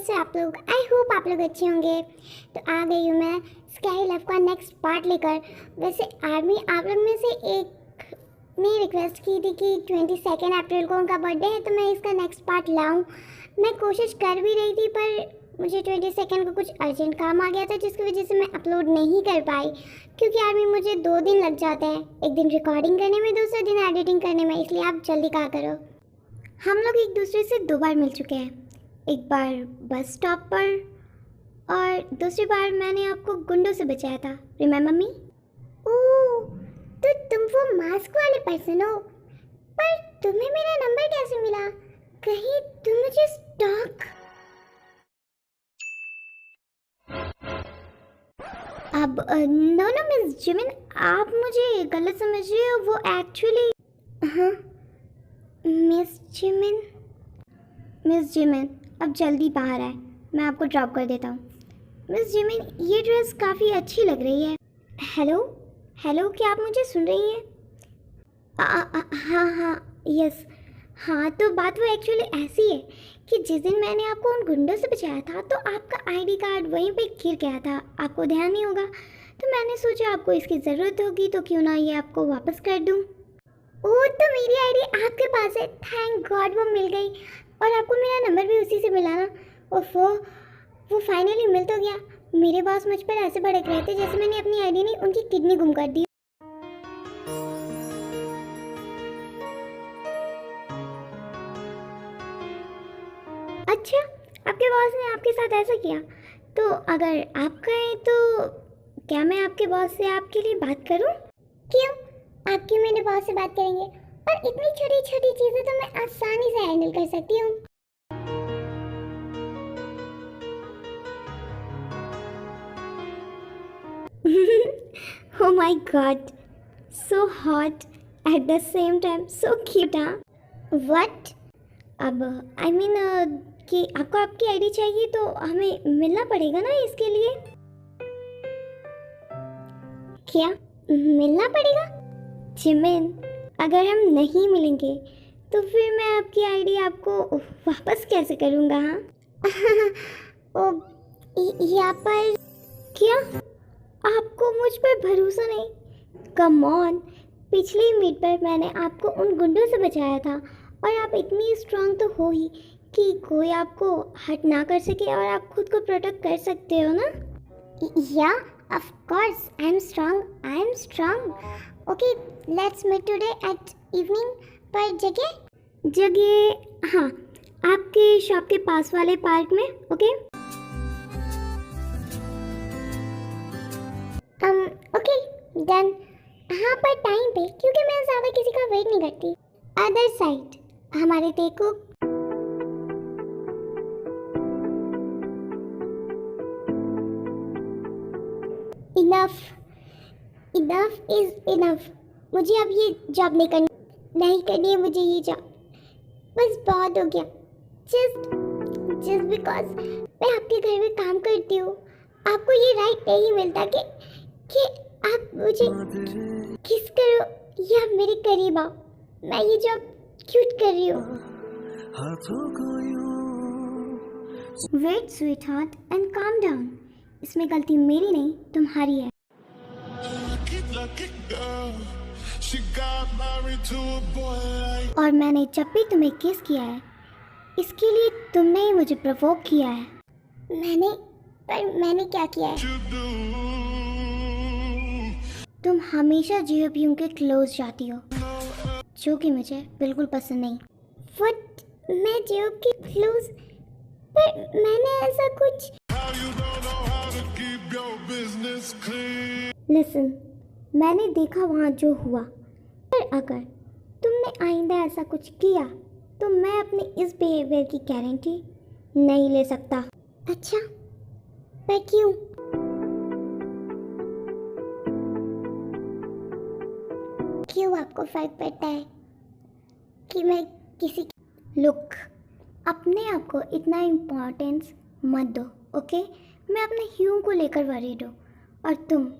कैसे आप लोग? आई होप आप लोग अच्छे होंगे। तो आ गई हूँ मैं स्काई लव का नेक्स्ट पार्ट लेकर। वैसे आर्मी आप लोग में से एक ने रिक्वेस्ट की थी कि 22 अप्रैल को उनका बर्थडे है, तो मैं इसका नेक्स्ट पार्ट लाऊं। मैं कोशिश कर भी रही थी, पर मुझे 22 को कुछ अर्जेंट काम आ गया था, जिसकी वजह से मैं अपलोड नहीं कर पाई। क्योंकि आर्मी मुझे 2 दिन लग जाते हैं, एक दिन रिकॉर्डिंग करने में, दूसरे दिन एडिटिंग करने में, इसलिए आप जल्दी कहा करो। हम लोग एक दूसरे से 2 बार मिल चुके हैं, एक बार बस स्टॉप पर और दूसरी बार मैंने आपको गुंडों से बचाया था। Remember me? ओह, तो तुम वो मास्क वाले पर्सन हो। पर तुम्हें मेरा नंबर कैसे मिला? कहीं तुम मुझे स्टॉक? अब नो नो मिस जिमिन, आप मुझे गलत समझ रहे हो। वो एक्चुअली हाँ मिस जिमिन अब जल्दी बाहर आए, मैं आपको ड्रॉप कर देता हूँ। मिस जिमिन, ये ड्रेस काफ़ी अच्छी लग रही है। हेलो हेलो, क्या आप मुझे सुन रही हैं? हाँ यस। हाँ, तो बात वो एक्चुअली ऐसी है कि जिस दिन मैंने आपको उन गुंडों से बचाया था, तो आपका आईडी कार्ड वहीं पे गिर गया था, आपको ध्यान नहीं होगा। तो मैंने सोचा आपको इसकी ज़रूरत होगी, तो क्यों ना ये आपको वापस कर दूँ। ओह, तो मेरी आईडी आपके पास है। थैंक गॉड वो मिल गई, और आपको मेरा नंबर भी उसी से मिला ना। ओफो, वो फाइनली मिल तो गया। मेरे बॉस मुझ पर ऐसे भड़क रहे थे जैसे मैंने अपनी आईडी नहीं, उनकी किडनी गुम कर दी। अच्छा, आपके बॉस ने आपके साथ ऐसा किया? तो अगर आप कहें तो क्या मैं आपके बॉस से आपके लिए बात करूं? क्यों, आप क्यों मेरे बॉस से बात करेंगे? और इतनी छोटी छोटी चीज़ें तो मैं आसानी से हैंडल कर सकती हूँ। Oh my god, so hot at the same time, so cute, हाँ? What? अब I mean कि आपको आपकी आईडी चाहिए तो हमें मिलना पड़ेगा ना इसके लिए। क्या मिलना पड़ेगा? जिमिन, अगर हम नहीं मिलेंगे तो फिर मैं आपकी आईडी आपको वापस कैसे करूँगा? हाँ ओ, यहाँ पर क्या आपको मुझ पर भरोसा नहीं? कम ऑन, पिछली मीट पर मैंने आपको उन गुंडों से बचाया था, और आप इतनी स्ट्रांग तो हो ही कि कोई आपको हर्ट ना कर सके और आप खुद को प्रोटेक्ट कर सकते हो ना? या of course I am strong. Okay, let's meet today at evening. पर जगह हाँ, आपके शॉप के पास वाले पार्क में। Okay okay done. हाँ, पर टाइम पे, क्योंकि मैं ज़्यादा किसी का वेट नहीं करती। अदर साइड हमारे देखो। Enough is enough. मुझे अब ये जॉब नहीं करनी है मुझे ये जॉब। बस बहुत हो गया। जस्ट बिकॉज मैं आपके घर में काम करती हूँ, आपको ये राइट नहीं मिलता कि आप मुझे किस करो या मेरे करीब आओ। मैं ये जॉब क्यों कर रही हूँ? Wait sweetheart and calm down. इसमें गलती मेरी नहीं, तुम्हारी है। और मैंने जब भी तुम्हें किस किया है, इसके लिए तुमने ही मुझे प्रोवोक किया है। मैंने क्या किया है? तुम हमेशा जेओपीयू के क्लोज जाती हो, जो कि मुझे बिल्कुल पसंद नहीं। व्हाट? मैं जेओप के क्लोज? पर मैंने ऐसा कुछ। लिसन, मैंने देखा वहाँ जो हुआ, पर अगर तुमने आइंदा ऐसा कुछ किया तो मैं अपने इस बिहेवियर की गारंटी नहीं ले सकता। अच्छा, पर क्यों? क्यों आपको फर्क पड़ता है कि मैं किसी लुक? अपने आप को इतना इम्पोर्टेंस मत दो, ओके? मैं अपने ह्यू को लेकर वरीड हूँ, और तुम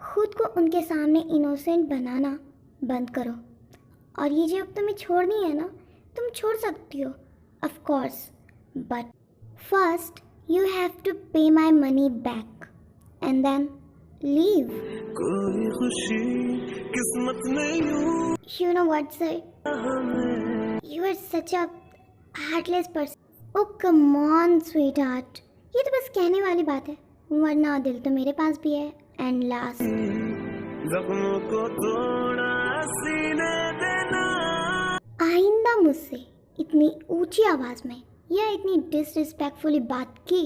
खुद को उनके सामने इनोसेंट बनाना बंद करो। और ये जब तुम्हें छोड़नी है ना, तुम छोड़ सकती हो of course, but first You have to pay my money back and then leave. कोई खुशी किस्मत में यूं You know what, sir? You are such a heartless person. Oh, come on, sweetheart. ये तो बस कहने वाली बात है, वरना दिल तो मेरे पास भी है. And last, जख्मों को तोड़ा सीने देना। आइंदा मुझसे इतनी ऊंची आवाज़ में या इतनी डिसरिस्पेक्टफुली बात की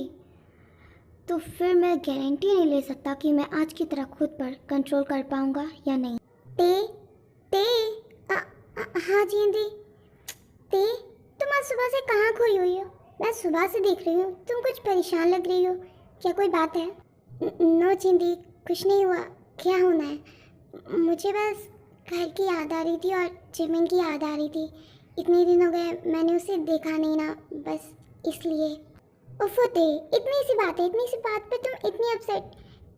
तो फिर मैं गारंटी नहीं ले सकता कि मैं आज की तरह खुद पर कंट्रोल कर पाऊंगा या नहीं. ते हाँ जिंदी, ते तुम आज सुबह से कहाँ खोई हुई हो? मैं सुबह से देख रही हूँ, तुम कुछ परेशान लग रही हो. क्या कोई बात है? नो जिंदी, कुछ नहीं हुआ. क्या होना है? मुझे बस घर की याद आ रही थी और जिमिन की याद आ रही थी. इतने दिन हो गए मैंने उसे देखा नहीं ना, बस इसलिए. उफोते, इतनी सी बात है, इतनी सी बात पे तुम इतनी अपसेट.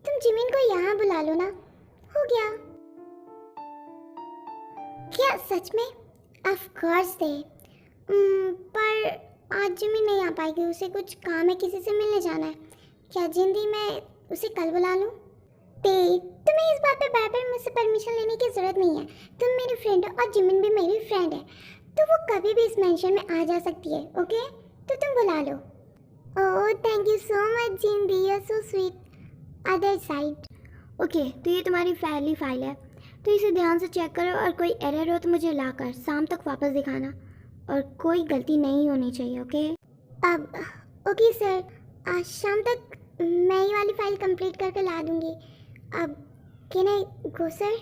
तुम जिमिन को यहाँ बुला लो ना, हो गया. क्या सच में? ऑफ कोर्स दे. पर आज जिमिन नहीं आ पाएगी, उसे कुछ काम है, किसी से मिलने जाना है. क्या जिंदी मैं उसे कल बुला लूँ? तुम्हें इस बात पे बार बार मुझसे परमिशन लेने की ज़रूरत नहीं है. तुम मेरी फ्रेंड हो और जिमिन भी मेरी फ्रेंड है, तो वो कभी भी इस मेंशन में आ जा सकती है. ओके, तो तुम बुला लो. Oh thank you so much जिंदी, you are so sweet. Other side. Okay, तो ये तुम्हारी पहली फाइल है, तो इसे ध्यान से चेक करो और कोई एरर हो तो मुझे लाकर शाम तक वापस दिखाना और कोई गलती नहीं होनी चाहिए. ओके अब ओके सर, आज शाम तक मैं ये वाली फाइल कंप्लीट करके ला दूँगी. अब कैन आई गो सर?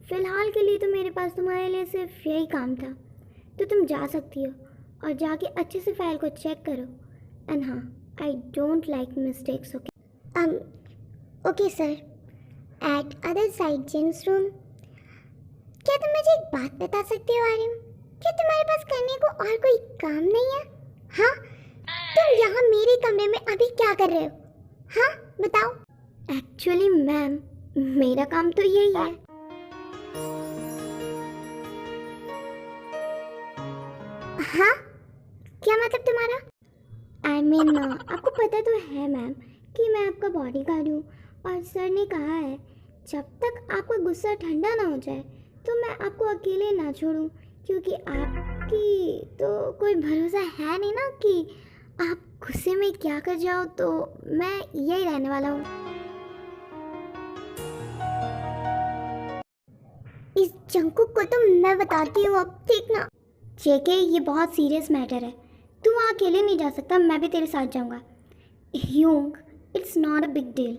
फ़िलहाल के लिए तो मेरे पास तुम्हारे लिए सिर्फ यही काम था, तो तुम जा सकती हो और जाके अच्छे से फाइल को चेक करो. एंड हाँ, I don't like mistakes. Okay okay sir. Eight other side gents room. क्या तुम मुझे एक बात बता सकते हो आर्यन? क्या तुम्हारे पास करने को और कोई काम नहीं है? हाँ, तुम यहाँ मेरे कमरे में अभी क्या कर रहे हो? हाँ बताओ. एक्चुअली मैम, मेरा काम तो यही है. हाँ, क्या मतलब तुम्हारा? आई मीन आपको पता तो है मैम कि मैं आपका बॉडीगार्ड हूँ और सर ने कहा है जब तक आपका गुस्सा ठंडा ना हो जाए तो मैं आपको अकेले ना छोड़ूं, क्योंकि आपकी तो कोई भरोसा है नहीं ना कि आप गुस्से में क्या कर जाओ. तो मैं यही रहने वाला हूँ. इस जंकुक को तो मैं बताती हूँ अब, ठीक ना? जेके, ये बहुत सीरियस मैटर है, तू वहाँ अकेले नहीं जा सकता, मैं भी तेरे साथ जाऊँगा. ह्यूंग, it's not a big deal.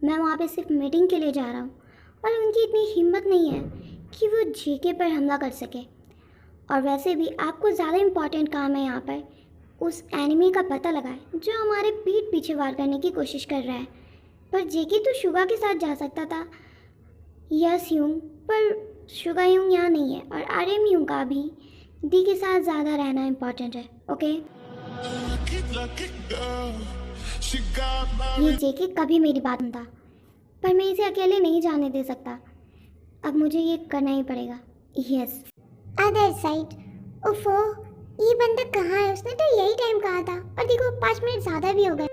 मैं वहाँ पे सिर्फ मीटिंग के लिए जा रहा हूँ और उनकी इतनी हिम्मत नहीं है कि वो जेके पर हमला कर सके. और वैसे भी आपको ज़्यादा इम्पॉर्टेंट काम है यहाँ पर उस एनिमी का पता लगाए जो हमारे पीठ पीछे वार करने की कोशिश कर रहा है. पर जेके तो शुगा के साथ जा सकता था. यस ह्यूंग, पर शुगा ह्यूंग यहाँ नहीं है और आर्यन ह्यूंग का भी दी के साथ ज़्यादा रहना इम्पॉर्टेंट है. ओके ये जेके कभी मेरी बात नहीं था, पर मैं इसे अकेले नहीं जाने दे सकता. अब मुझे ये करना ही पड़ेगा. यस. Other side. ओफो, ये बंदा कहाँ है? उसने तो यही टाइम कहा था और देखो 5 मिनट ज़्यादा भी हो गए.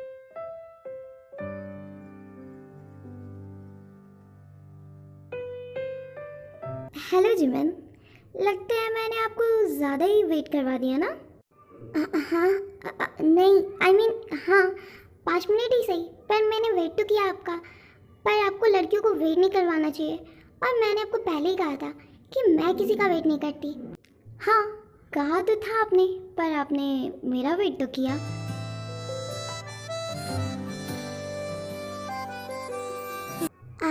हेलो जिमिन, लगता है मैंने आपको ज़्यादा ही वेट करवा दिया ना? हाँ नहीं, आई मीन हाँ 5 मिनट ही सही, पर मैंने वेट तो किया आपका. पर आपको लड़कियों को वेट नहीं करवाना चाहिए और मैंने आपको पहले ही कहा था कि मैं किसी का वेट नहीं करती. हाँ कहा तो था आपने, पर आपने मेरा वेट तो किया.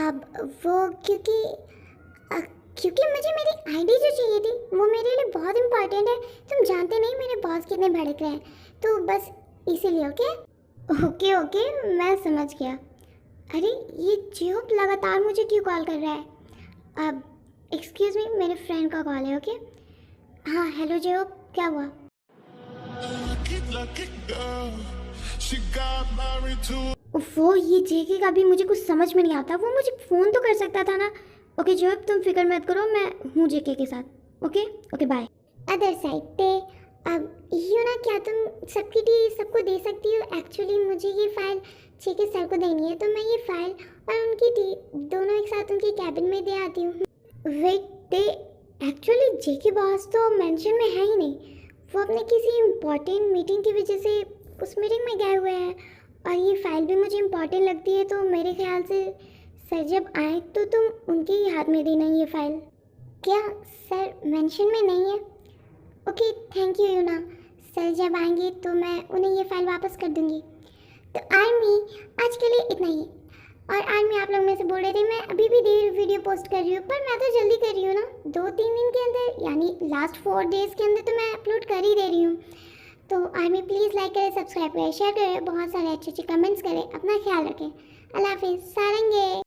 अब वो क्योंकि मुझे मेरी आईडी जो चाहिए थी वो मेरे लिए बहुत इम्पोर्टेंट है. तुम जानते नहीं मेरे बॉस कितने भड़क रहे हैं, तो बस इसीलिए. ओके ओके मैं समझ गया. अरे ये जियोप लगातार मुझे क्यों कॉल कर रहा है? अब एक्सक्यूज़ मी, मेरे फ्रेंड का कॉल है. ओके हाँ हेलो जियोप, क्या हुआ? वो ये जेके का भी मुझे कुछ समझ में नहीं आता. वो मुझे फ़ोन तो कर सकता था ना. ओके जियोप तुम फिक्र मत करो, मैं हूँ जेके के साथ. Okay bye. अदर साइड पे अब यू ना, क्या तुम सबको दे सकती हो? एक्चुअली मुझे ये फ़ाइल के सर को देनी है, तो मैं ये फ़ाइल और उनकी दोनों एक साथ उनके कैबिन में दे आती हूँ। वेट, दे एक्चुअली के बॉस तो मेंशन में है ही नहीं। वो अपने किसी इम्पोर्टेंट मीटिंग की वजह से उस मीटिंग में गए हुए हैं, और ये फ़ाइल भी मुझे इम्पोर्टेंट लगती है, तो मेरे ख्याल से सर जब आए तो तुम उनके ही हाथ में देना ये फ़ाइल। क्या सर मेंशन में नहीं है? Okay, thank you Yuna. Sir जब आएंगे तो मैं उन्हें ये फ़ाइल वापस कर दूंगी। तो आर्मी, आज के लिए इतना ही। और आर्मी, आप लोग में से बोल रहे थे मैं अभी भी देर वीडियो पोस्ट कर रही हूँ, पर मैं तो जल्दी कर रही हूँ ना, 2-3 दिन के अंदर, यानी लास्ट 4 डेज़ के अंदर तो मैं अपलोड कर ही दे रही हूँ। तो आर्मी प्लीज़ लाइक करें, सब्सक्राइब करें, शेयर करें, बहुत सारे अच्छे अच्छे कमेंट्स करें, अपना ख्याल रखें। अल्लाह हाफिज़, सारंगे।